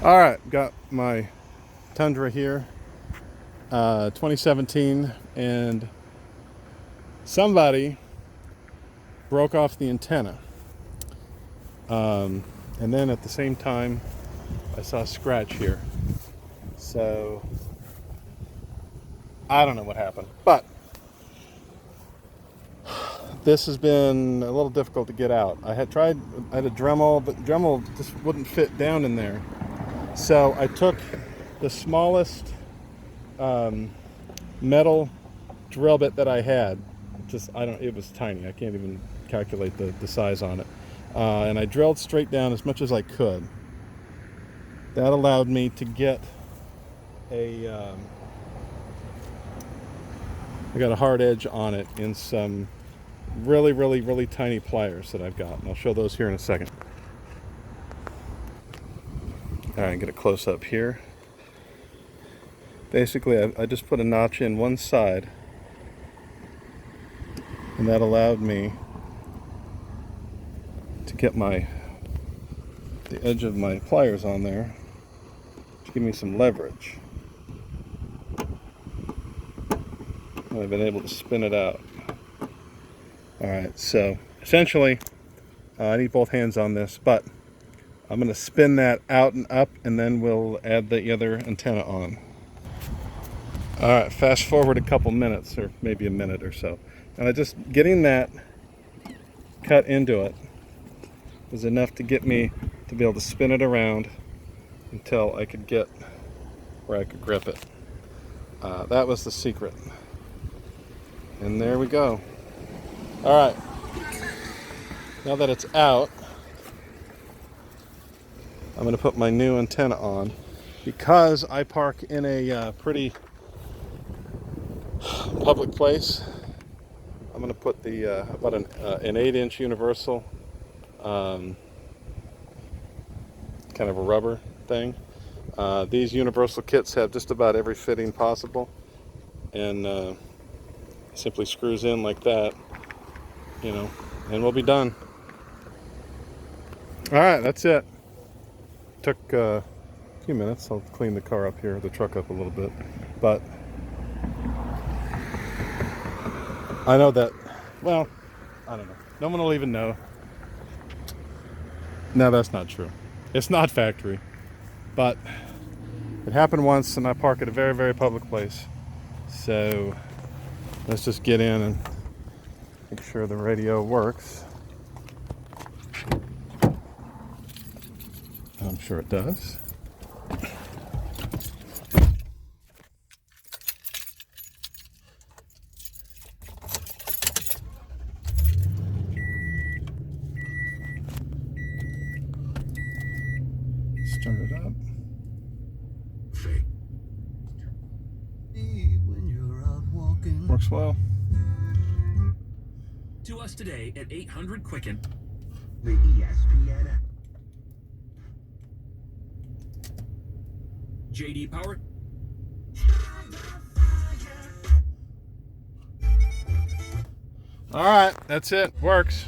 All right, got my Tundra here, 2017, and somebody broke off the antenna. And then at the same time, I saw a scratch here. So I don't know what happened, but this has been a little difficult to get out. I had a Dremel, but Dremel just wouldn't fit down in there. So I took the smallest metal drill bit that I had. It was tiny. I can't even calculate the size on it. And I drilled straight down as much as I could. That allowed me to get I got a hard edge on it in some really tiny pliers that I've got. And I'll show those here in a second. All right, get a close up here. Basically, I just put a notch in one side, and that allowed me to get the edge of my pliers on there to give me some leverage. And I've been able to spin it out. All right, so essentially, I need both hands on this, but I'm going to spin that out and up, and then we'll add the other antenna on. All right, fast forward a couple minutes, or maybe a minute or so. And just getting that cut into it was enough to get me to be able to spin it around until I could get where I could grip it. That was the secret. And there we go. All right, now that it's out, I'm going to put my new antenna on. Because I park in a pretty public place, I'm going to put about an 8-inch universal, kind of a rubber thing. These universal kits have just about every fitting possible, and simply screws in like that, and we'll be done. All right, that's it. Took a few minutes. I'll clean the car up here, the truck up a little bit, but I know that, well, I don't know. No one will even know. No, that's not true. It's not factory, but it happened once, and I park at a very public place. So let's just get in and make sure the radio works. I'm sure it does. Start it up. Works well. To us today at 800 Quicken. The ESPN. JD Power. All right, that's it. Works.